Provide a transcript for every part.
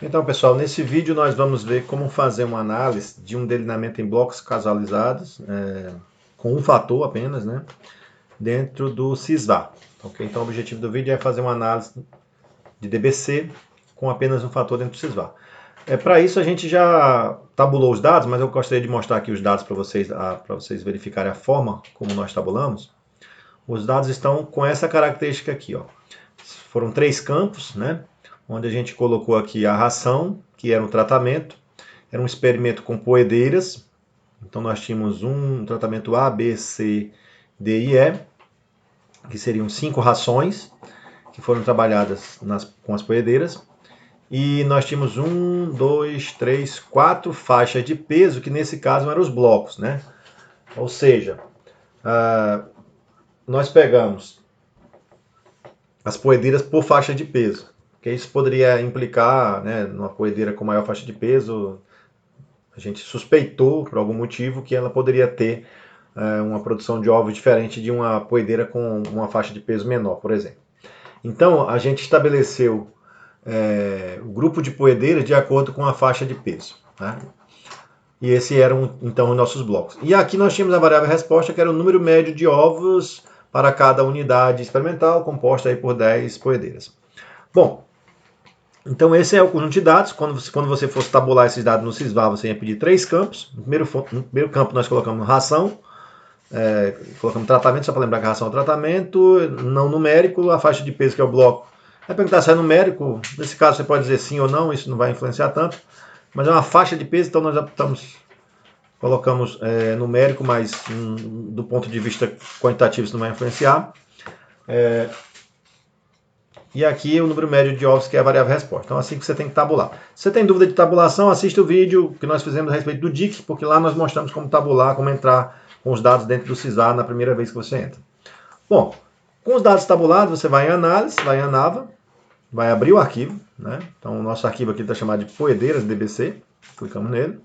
Então, pessoal, nesse vídeo nós vamos ver como fazer uma análise de um delineamento em blocos casualizados, com um fator apenas, né, dentro do SysVar. Okay? Então, o objetivo do vídeo é fazer uma análise de DBC com apenas um fator dentro do SysVar. Para isso, a gente já tabulou os dados, mas eu gostaria de mostrar aqui os dados para vocês verificarem a forma como nós tabulamos. Os dados estão com essa característica aqui, ó. Foram 3 campos, né? Onde a gente colocou aqui a ração, que era um tratamento, era um experimento com poedeiras. Então nós tínhamos um tratamento A, B, C, D e E, que seriam 5 rações, que foram trabalhadas com as poedeiras. E nós tínhamos 1, 2, 3, 4 faixas de peso, que nesse caso eram os blocos, né? Ou seja, nós pegamos as poedeiras por faixa de peso. Que isso poderia implicar, né, numa poedeira com maior faixa de peso, a gente suspeitou, por algum motivo, que ela poderia ter uma produção de ovos diferente de uma poedeira com uma faixa de peso menor, por exemplo. Então, a gente estabeleceu o grupo de poedeiras de acordo com a faixa de peso. Né? E esses eram, então, os nossos blocos. E aqui nós tínhamos a variável resposta, que era o número médio de ovos para cada unidade experimental, composta aí por 10 poedeiras. Bom, então esse é o conjunto de dados. Quando você fosse tabular esses dados no SysVar, você ia pedir 3 campos. No primeiro campo nós colocamos ração, colocamos tratamento, só para lembrar que a ração é o tratamento, não numérico, a faixa de peso que é o bloco. Vai perguntar se é numérico, nesse caso você pode dizer sim ou não, isso não vai influenciar tanto, mas é uma faixa de peso, então nós colocamos numérico, mas do ponto de vista quantitativo isso não vai influenciar. E aqui o número médio de ovos, que é a variável resposta. Então, assim que você tem que tabular. Se você tem dúvida de tabulação, assista o vídeo que nós fizemos a respeito do DIC, porque lá nós mostramos como tabular, como entrar com os dados dentro do SysVar na primeira vez que você entra. Bom, com os dados tabulados, você vai em análise, vai em ANAVA, vai abrir o arquivo. Né? Então, o nosso arquivo aqui está chamado de poedeiras DBC. Clicamos nele.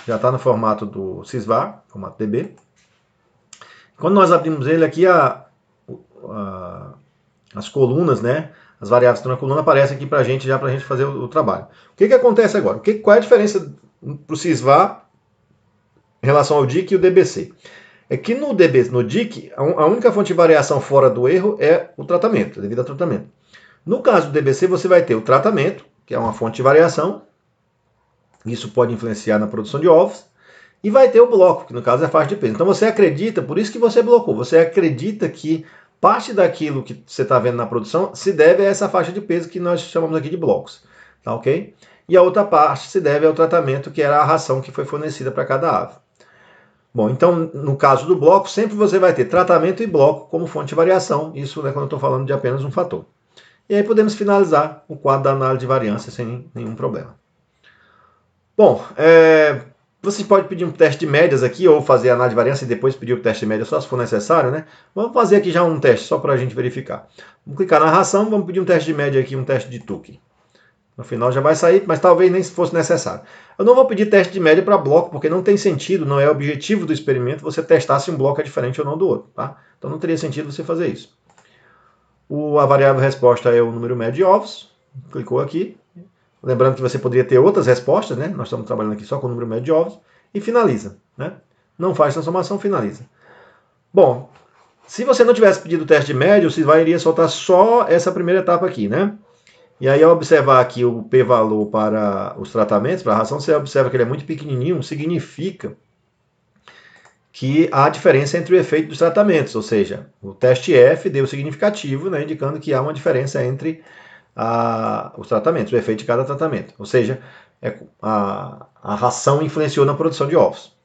Já está no formato do SysVar, formato DB. Quando nós abrimos ele aqui, as colunas, né? As variáveis que estão na coluna aparecem aqui para a gente, já para a gente fazer o trabalho. O que acontece agora? Qual é a diferença para o SysVar em relação ao DIC e o DBC? É que no DIC, a única fonte de variação fora do erro é o tratamento, devido ao tratamento. No caso do DBC, você vai ter o tratamento, que é uma fonte de variação. Isso pode influenciar na produção de ovos. E vai ter o bloco, que no caso é a faixa de peso. Então você acredita, por isso que você blocou, você acredita que parte daquilo que você está vendo na produção se deve a essa faixa de peso que nós chamamos aqui de blocos. Tá ok? E a outra parte se deve ao tratamento, que era a ração que foi fornecida para cada ave. Bom, então, no caso do bloco, sempre você vai ter tratamento e bloco como fonte de variação. Isso, né, quando eu estou falando de apenas um fator. E aí podemos finalizar o quadro da análise de variância sem nenhum problema. Bom, você pode pedir um teste de médias aqui, ou fazer a análise de variância e depois pedir o teste de média só se for necessário, né? Vamos fazer aqui já um teste, só para a gente verificar. Vamos clicar na ração, vamos pedir um teste de média aqui, um teste de Tukey. No final já vai sair, mas talvez nem fosse necessário. Eu não vou pedir teste de média para bloco, porque não tem sentido, não é o objetivo do experimento você testar se um bloco é diferente ou não do outro, tá? Então não teria sentido você fazer isso. A variável resposta é o número médio de ovos. Clicou aqui. Lembrando que você poderia ter outras respostas, né? Nós estamos trabalhando aqui só com o número médio de ovos. E finaliza, né? Não faz transformação, finaliza. Bom, se você não tivesse pedido o teste de média, o SysVar iria soltar só essa primeira etapa aqui, né? E aí, ao observar aqui o p-valor para os tratamentos, para a ração, você observa que ele é muito pequenininho, significa que há diferença entre o efeito dos tratamentos, ou seja, o teste F deu significativo, né, indicando que há uma diferença entre os tratamentos, o efeito de cada tratamento. Ou seja, a ração influenciou na produção de ovos.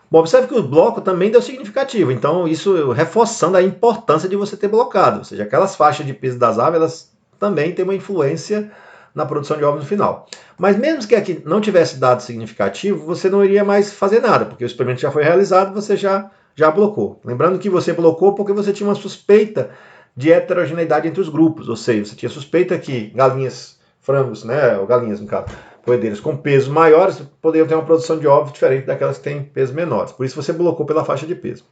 Bom, observe que o bloco também deu significativo, então isso reforçando a importância de você ter blocado, ou seja, aquelas faixas de peso das aves, elas também têm uma influência na produção de ovos no final. Mas mesmo que aqui não tivesse dado significativo, você não iria mais fazer nada, porque o experimento já foi realizado, você já blocou. Lembrando que você blocou porque você tinha uma suspeita de heterogeneidade entre os grupos, ou seja, você tinha suspeita que galinhas, frangos, né, ou galinhas no caso, poedeiras com pesos maiores poderiam ter uma produção de ovos diferente daquelas que têm pesos menores. Por isso você blocou pela faixa de peso.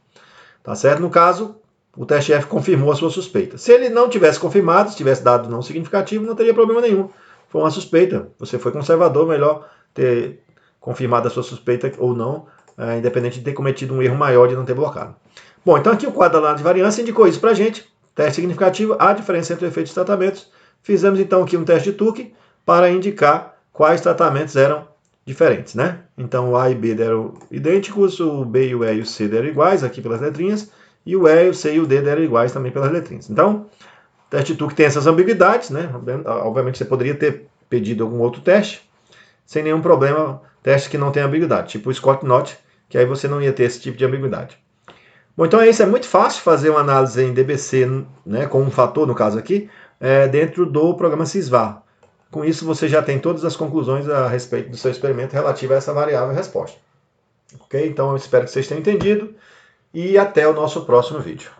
Tá certo? No caso, o teste F confirmou a sua suspeita. Se ele não tivesse confirmado, se tivesse dado não significativo, não teria problema nenhum. foi uma suspeita. Você foi conservador, melhor ter confirmado a sua suspeita ou não, independente de ter cometido um erro maior de não ter blocado. Bom, então aqui o quadro da análise de variância indicou isso para a gente. Teste significativo, a diferença entre efeitos e tratamentos. Fizemos então aqui um teste de Tukey para indicar quais tratamentos eram diferentes, né? Então o A e B deram idênticos, o B, o E e o C deram iguais aqui pelas letrinhas, e o E, o C e o D deram iguais também pelas letrinhas. Então, o teste de Tukey tem essas ambiguidades, né? Obviamente você poderia ter pedido algum outro teste, sem nenhum problema, teste que não tem ambiguidade, tipo o Scott-Knott, que aí você não ia ter esse tipo de ambiguidade. Bom, então é isso, é muito fácil fazer uma análise em DBC, né, com um fator, no caso aqui, dentro do programa Sysvar. Com isso você já tem todas as conclusões a respeito do seu experimento relativo a essa variável resposta. Ok? Então eu espero que vocês tenham entendido e até o nosso próximo vídeo.